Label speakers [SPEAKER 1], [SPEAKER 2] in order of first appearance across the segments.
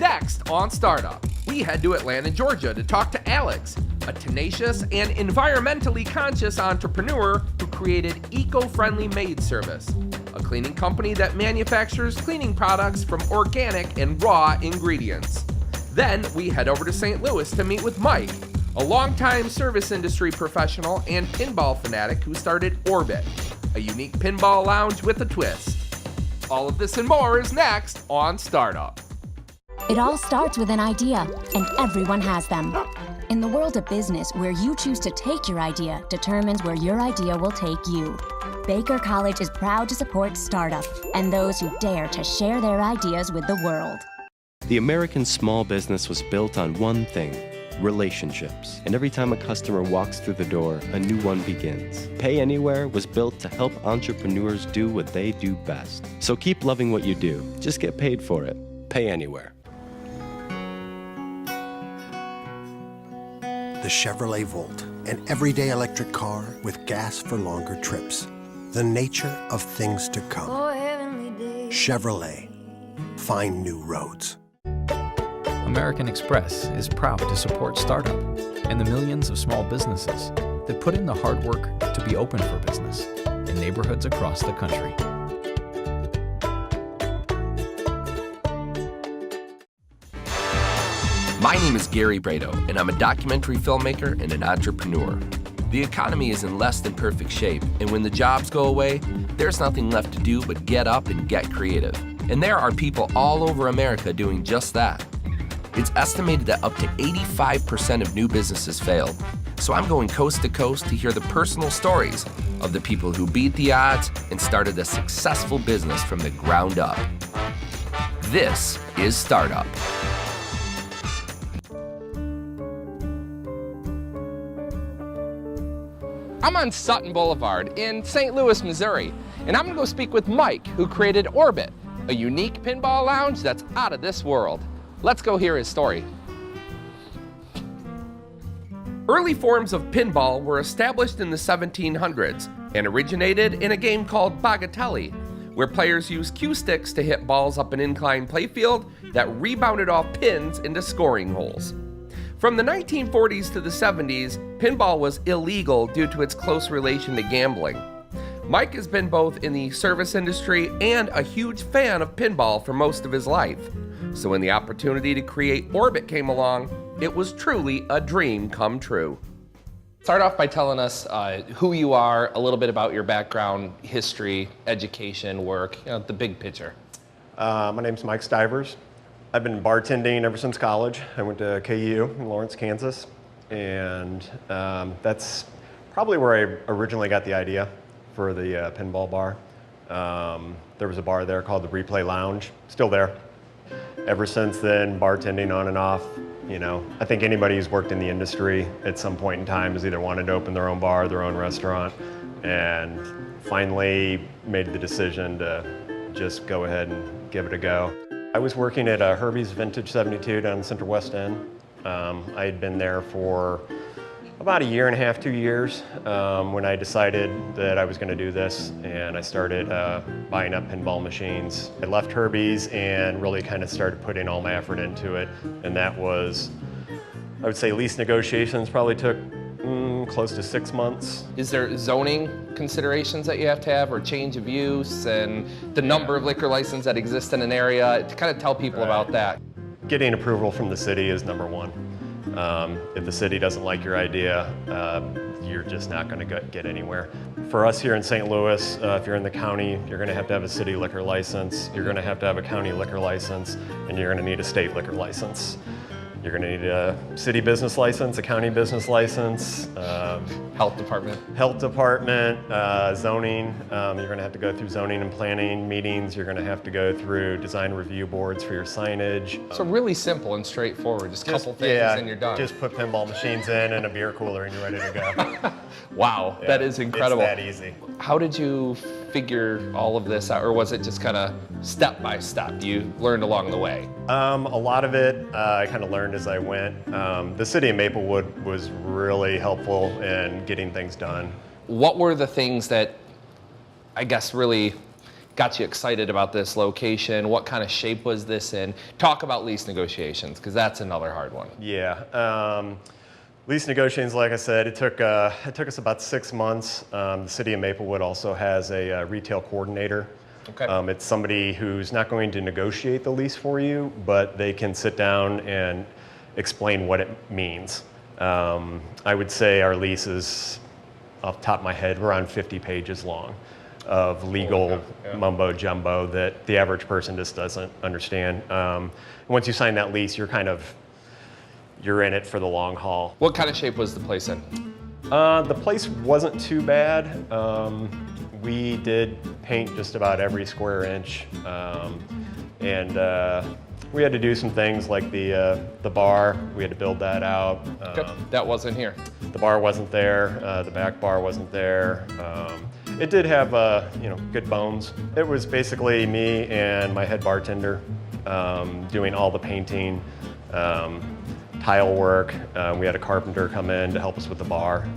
[SPEAKER 1] Next on Startup, we head to Atlanta, Georgia to talk to Alex, a tenacious and environmentally conscious entrepreneur who created eco-friendly maid service, a cleaning company that manufactures cleaning products from organic and raw ingredients. Then we head over to St. Louis to meet with Mike, a longtime service industry professional and pinball fanatic who started Orbit, a unique pinball lounge with a twist. All of this and more is next on Startup.
[SPEAKER 2] It all starts with an idea, and everyone has them. In the world of business, where you choose to take your idea determines where your idea will take you. Baker College is proud to support Startup and those who dare to share their ideas with the world.
[SPEAKER 3] The American small business was built on one thing: relationships. And every time a customer walks through the door, a new one begins. Pay Anywhere was built to help entrepreneurs do what they do best. So keep loving what you do. Just get paid for it. Pay Anywhere.
[SPEAKER 4] The Chevrolet Volt, an everyday electric car with gas for longer trips. The nature of things to come. Chevrolet. Find new roads.
[SPEAKER 5] American Express is proud to support Startup and the millions of small businesses that put in the hard work to be open for business in neighborhoods across the country.
[SPEAKER 1] My name is Gary Brado, and I'm a documentary filmmaker and an entrepreneur. The economy is in less than perfect shape, and when the jobs go away, there's nothing left to do but get up and get creative. And there are people all over America doing just that. It's estimated that up to 85% of new businesses fail. So I'm going coast to coast to hear the personal stories of the people who beat the odds and started a successful business from the ground up. This is Startup. I'm on Sutton Boulevard in St. Louis, Missouri, and I'm gonna go speak with Mike, who created Orbit, a unique pinball lounge that's out of this world. Let's go hear his story. Early forms of pinball were established in the 1700s and originated in a game called Bagatelle, where players used cue sticks to hit balls up an inclined playfield that rebounded off pins into scoring holes. From the 1940s to the 70s, pinball was illegal due to its close relation to gambling. Mike has been both in the service industry and a huge fan of pinball for most of his life. So when the opportunity to create Orbit came along, it was truly a dream come true. Start off by telling us who you are, a little bit about your background, history, education, work, the big picture.
[SPEAKER 6] My name's Mike Stivers. I've been bartending ever since college. I went to KU in Lawrence, Kansas, and that's probably where I originally got the idea for the pinball bar. There was a bar there called the Replay Lounge, still there. Ever since then, bartending on and off. I think anybody who's worked in the industry at some point in time has either wanted to open their own bar, their own restaurant, and finally made the decision to just go ahead and give it a go. I was working at Herbie's Vintage 72 down in the Central West End. I had been there for about a year and a half, 2 years, when I decided that I was going to do this, and I started buying up pinball machines. I left Herbie's and really kind of started putting all my effort into it, and that was, I would say, lease negotiations probably took close to 6 months.
[SPEAKER 1] Is there zoning considerations that you have to have, or change of use, and the number of liquor licenses that exist in an area, to kind of tell people about that?
[SPEAKER 6] Getting approval from the city is number one. If the city doesn't like your idea, you're just not going to get anywhere. For us here in St. Louis, if you're in the county, you're going to have a city liquor license, you're going to have a county liquor license, and you're going to need a state liquor license. You're going to need a city business license, a county business license,
[SPEAKER 1] Health department,
[SPEAKER 6] zoning. You're going to have to go through zoning and planning meetings. You're going to have to go through design review boards for your signage.
[SPEAKER 1] So really simple and straightforward, just a couple things and you're done.
[SPEAKER 6] Just put pinball machines in and a beer cooler and you're ready to go.
[SPEAKER 1] Wow, yeah, that is incredible.
[SPEAKER 6] It's that easy.
[SPEAKER 1] How did you figure all of this out, or was it just kind of step by step? You learned along the way?
[SPEAKER 6] A lot of it I kind of learned as I went. The city of Maplewood was really helpful in getting things done.
[SPEAKER 1] What were the things that, I guess, really got you excited about this location? What kind of shape was this in? Talk about lease negotiations, because that's another hard one.
[SPEAKER 6] Yeah. Lease negotiations, like I said, it took us about 6 months. The city of Maplewood also has a retail coordinator.
[SPEAKER 1] Okay.
[SPEAKER 6] It's somebody who's not going to negotiate the lease for you, but they can sit down and explain what it means. I would say our lease is, off the top of my head, around 50 pages long of legal mumbo jumbo that the average person just doesn't understand. Once you sign that lease, you're in it for the long haul.
[SPEAKER 1] What kind of shape was the place in?
[SPEAKER 6] The place wasn't too bad. We did paint just about every square inch, and we had to do some things like the bar. We had to build that out.
[SPEAKER 1] That wasn't here.
[SPEAKER 6] The bar wasn't there. The back bar wasn't there. It did have good bones. It was basically me and my head bartender doing all the painting, tile work. We had a carpenter come in to help us with the bar.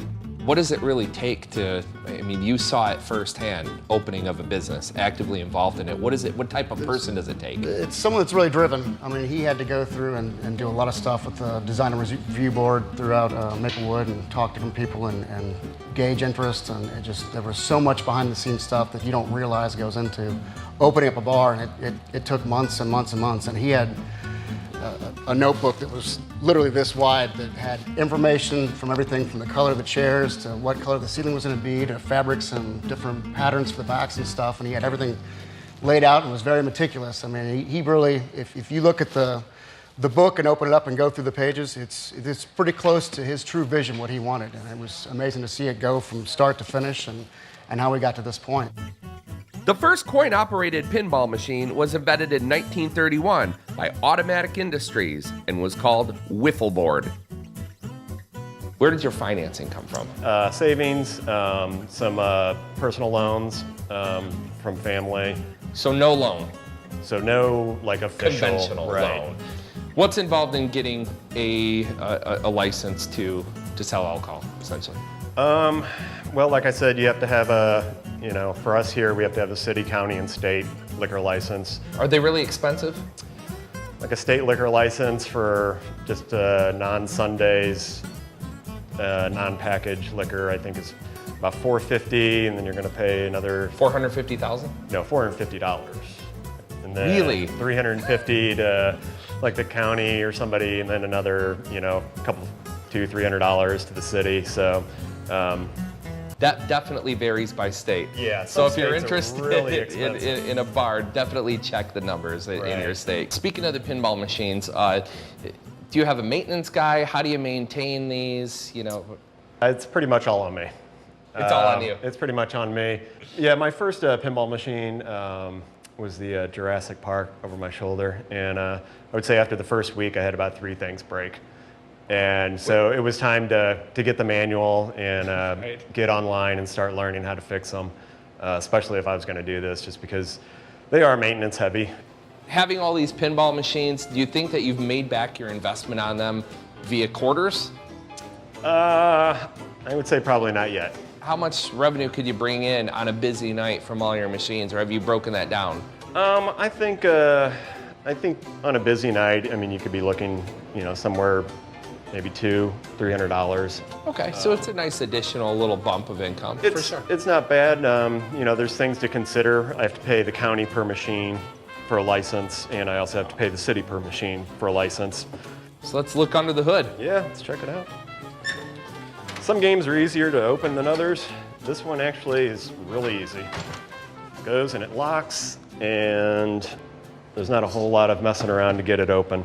[SPEAKER 1] What does it really take to, I mean, you saw it firsthand, opening of a business, actively involved in it. What type of person does it take?
[SPEAKER 7] It's someone that's really driven. I mean, he had to go through and do a lot of stuff with the design and review board throughout Maplewood and talk to different people and gauge interest. And there was so much behind the scenes stuff that you don't realize goes into opening up a bar. And it took months and months and months. And he had a notebook that was literally this wide that had information from everything from the color of the chairs to what color the ceiling was going to be to fabrics and different patterns for the backs and stuff. And he had everything laid out and was very meticulous. I mean, he really, if you look at the book and open it up and go through the pages, it's pretty close to his true vision, what he wanted. And it was amazing to see it go from start to finish and how we got to this point.
[SPEAKER 1] The first coin-operated pinball machine was invented in 1931 by Automatic Industries and was called Wiffle Board. Where did your financing come from?
[SPEAKER 6] Savings, some personal loans from family.
[SPEAKER 1] So no loan.
[SPEAKER 6] So no official
[SPEAKER 1] Conventional loan. What's involved in getting a license to sell alcohol, essentially?
[SPEAKER 6] Well, like I said, you have to have for us here, we have to have a city, county, and state liquor license.
[SPEAKER 1] Are they really expensive?
[SPEAKER 6] Like a state liquor license for just non-Sundays, non-packaged liquor, I think is about $450, and then you're going to pay another
[SPEAKER 1] $450,000?
[SPEAKER 6] No, $450. And then
[SPEAKER 1] Really?
[SPEAKER 6] $350 to the county or somebody, and then another couple $200-300 to the city. So.
[SPEAKER 1] That definitely varies by state.
[SPEAKER 6] Yeah.
[SPEAKER 1] So if you're
[SPEAKER 6] states are
[SPEAKER 1] interested
[SPEAKER 6] really
[SPEAKER 1] in a bar, definitely check the numbers in your state. Speaking of the pinball machines, do you have a maintenance guy? How do you maintain these?
[SPEAKER 6] It's pretty much all on me.
[SPEAKER 1] It's all on you.
[SPEAKER 6] It's pretty much on me. Yeah, my first pinball machine was the Jurassic Park over my shoulder, and I would say after the first week, I had about 3 things break. And so it was time to get the manual and get online and start learning how to fix them, especially if I was going to do this, just because they are maintenance heavy.
[SPEAKER 1] Having all these pinball machines, do you think that you've made back your investment on them via quarters?
[SPEAKER 6] I would say probably not yet.
[SPEAKER 1] How much revenue could you bring in on a busy night from all your machines, or have you broken that down?
[SPEAKER 6] I think on a busy night, I mean, you could be looking, somewhere maybe $200-300.
[SPEAKER 1] Okay, so it's a nice additional little bump of income, for sure.
[SPEAKER 6] It's not bad. There's things to consider. I have to pay the county per machine for a license, and I also have to pay the city per machine for a license.
[SPEAKER 1] So let's look under the hood.
[SPEAKER 6] Yeah, let's check it out. Some games are easier to open than others. This one actually is really easy. It goes and it locks, and there's not a whole lot of messing around to get it open.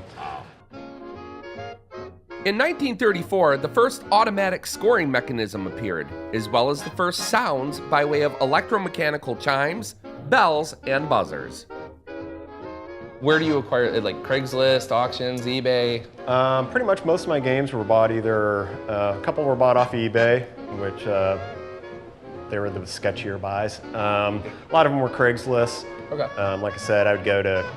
[SPEAKER 1] In 1934, the first automatic scoring mechanism appeared, as well as the first sounds by way of electromechanical chimes, bells, and buzzers. Where do you acquire it? Like Craigslist, auctions, eBay?
[SPEAKER 6] Pretty much most of my games were bought either, a couple were bought off eBay, which they were the sketchier buys. A lot of them were Craigslist.
[SPEAKER 1] Okay.
[SPEAKER 6] Like I said, I would go to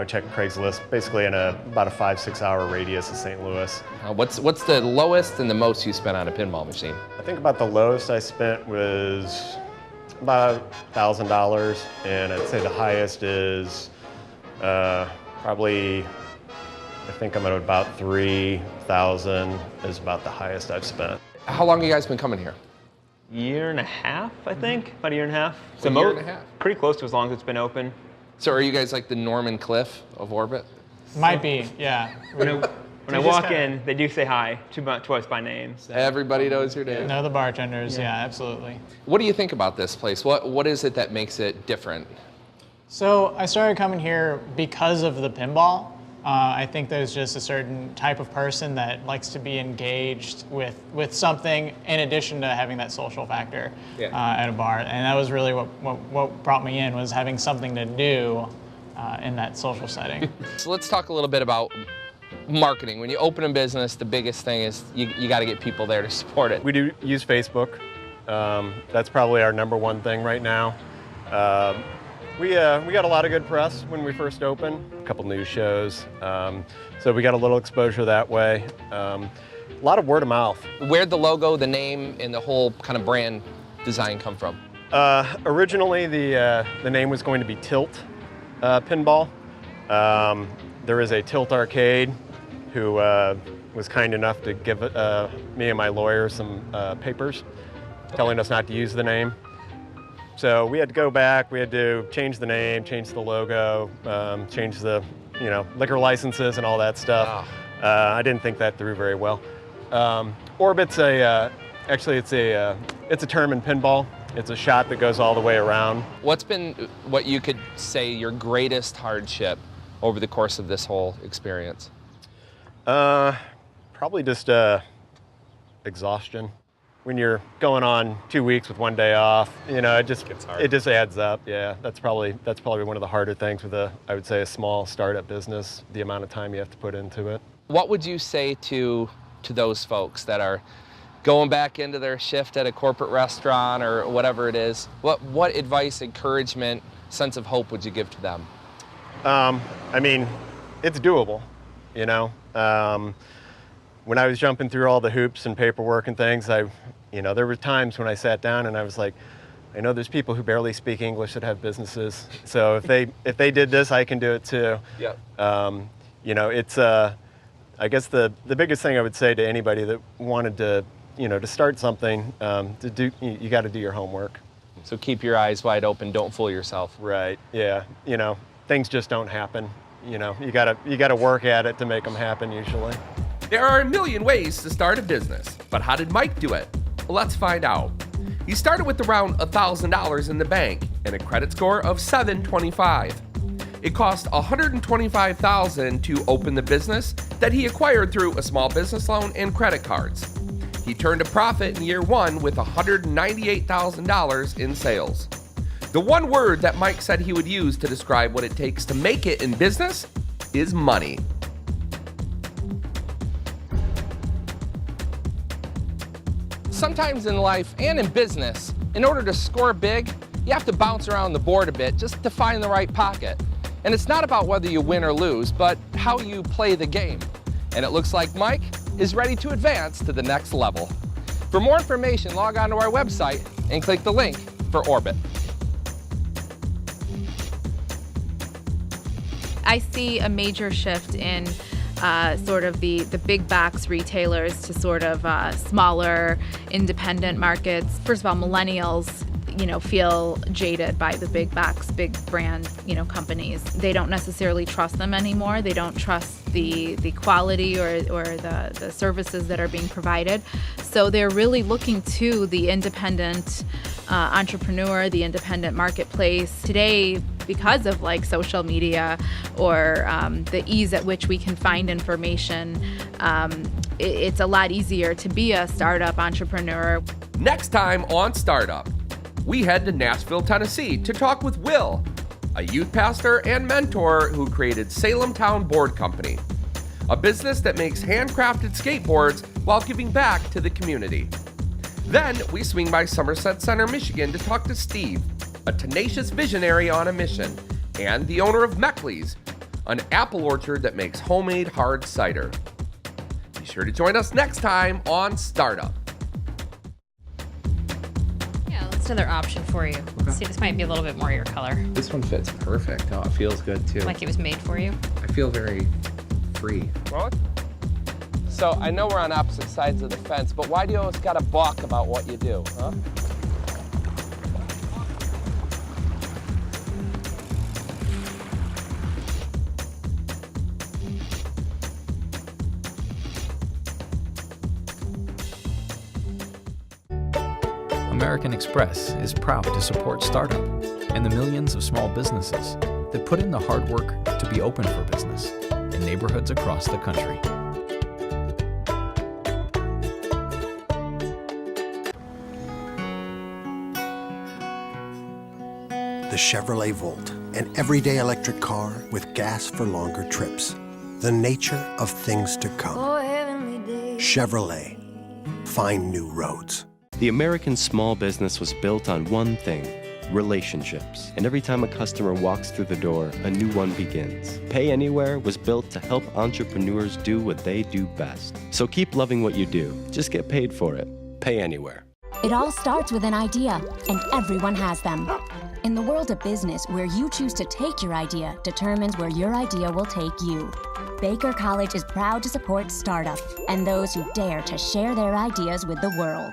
[SPEAKER 6] check Craigslist basically in about a 5-6 hour radius of St. Louis.
[SPEAKER 1] What's the lowest and the most you spent on a pinball machine?
[SPEAKER 6] I think about the lowest I spent was About $1,000, and I'd say the highest is probably, I think I'm at about 3,000 is about the highest I've spent.
[SPEAKER 1] How long have you guys been coming here?
[SPEAKER 8] Year and a half, I think, about a year and a half.
[SPEAKER 1] A year and a half.
[SPEAKER 8] Pretty close to as long as it's been open.
[SPEAKER 1] So are you guys like the Norman Cliff of Orbit?
[SPEAKER 9] Might be, yeah.
[SPEAKER 8] When I walk in, they do say hi to us by name. So.
[SPEAKER 1] Everybody knows your name.
[SPEAKER 9] Know the bartenders, yeah, absolutely.
[SPEAKER 1] What do you think about this place? What is it that makes it different?
[SPEAKER 9] So I started coming here because of the pinball. I think there's just a certain type of person that likes to be engaged with something in addition to having that social factor at a bar. And that was really what brought me in, was having something to do in that social setting.
[SPEAKER 1] So let's talk a little bit about marketing. When you open a business, the biggest thing is you got to get people there to support it.
[SPEAKER 6] We do use Facebook. That's probably our #1 thing right now. We got a lot of good press when we first opened, a couple news shows, so we got a little exposure that way. A lot of word of mouth.
[SPEAKER 1] Where'd the logo, the name, and the whole kind of brand design come from?
[SPEAKER 6] Originally, the name was going to be Tilt Pinball. There is a Tilt Arcade who was kind enough to give me and my lawyer some papers telling us not to use the name. So we had to go back, we had to change the name, change the logo, change the liquor licenses and all that stuff. I didn't think that through very well. Orbit's actually it's a term in pinball. It's a shot that goes all the way around.
[SPEAKER 1] What's been what you could say your greatest hardship over the course of this whole experience?
[SPEAKER 6] Probably just exhaustion. When you're going on 2 weeks with 1 day off, it just adds up. Yeah, that's probably one of the harder things with I would say a small startup business, the amount of time you have to put into it.
[SPEAKER 1] What would you say to those folks that are going back into their shift at a corporate restaurant or whatever it is? What advice, encouragement, sense of hope would you give to them?
[SPEAKER 6] I mean, it's doable, When I was jumping through all the hoops and paperwork and things, there were times when I sat down and I was like, I know there's people who barely speak English that have businesses. So if they did this, I can do it too.
[SPEAKER 1] Yep.
[SPEAKER 6] It's I guess the biggest thing I would say to anybody that wanted to start something, you got to do your homework.
[SPEAKER 1] So keep your eyes wide open. Don't fool yourself.
[SPEAKER 6] Right. Yeah. Things just don't happen. You gotta work at it to make them happen usually.
[SPEAKER 1] There are a million ways to start a business, but how did Mike do it? Well, let's find out. He started with around $1,000 in the bank and a credit score of 725. It cost $125,000 to open the business that he acquired through a small business loan and credit cards. He turned a profit in year 1 with $198,000 in sales. The one word that Mike said he would use to describe what it takes to make it in business is money. Sometimes in life and in business, in order to score big, you have to bounce around the board a bit just to find the right pocket. And it's not about whether you win or lose, but how you play the game. And it looks like Mike is ready to advance to the next level. For more information, log on to our website and click the link for Orbit.
[SPEAKER 10] I see a major shift in sort of the big box retailers to sort of smaller independent markets. First of all, millennials, feel jaded by the big box, big brand, companies. They don't necessarily trust them anymore. They don't trust the quality or the services that are being provided. So they're really looking to the independent entrepreneur, the independent marketplace. Today, because of social media or the ease at which we can find information, it's a lot easier to be a startup entrepreneur.
[SPEAKER 1] Next time on Startup, we head to Nashville, Tennessee to talk with Will, a youth pastor and mentor who created Salem Town Board Company, a business that makes handcrafted skateboards while giving back to the community. Then we swing by Somerset Center, Michigan to talk to Steve, a tenacious visionary on a mission, and the owner of Meckley's, an apple orchard that makes homemade hard cider. Be sure to join us next time on Startup.
[SPEAKER 10] Yeah, let's
[SPEAKER 11] That's another option for you. Let's see, this might be a little bit more your color.
[SPEAKER 1] This one fits perfect. Oh, it feels good too.
[SPEAKER 11] Like it was made for you.
[SPEAKER 1] I feel very free. So I know we're on opposite sides of the fence, but why do you always gotta balk about what you do, huh?
[SPEAKER 5] American Express is proud to support startup and the millions of small businesses that put in the hard work to be open for business in neighborhoods across the country.
[SPEAKER 4] The Chevrolet Volt, an everyday electric car with gas for longer trips. The nature of things to come. Chevrolet, find new roads.
[SPEAKER 3] The American small business was built on one thing: relationships. And every time a customer walks through the door, a new one begins. Pay Anywhere was built to help entrepreneurs do what they do best. So keep loving what you do. Just get paid for it. Pay Anywhere.
[SPEAKER 2] It all starts with an idea, and everyone has them. In the world of business, where you choose to take your idea determines where your idea will take you. Baker College is proud to support startup and those who dare to share their ideas with the world.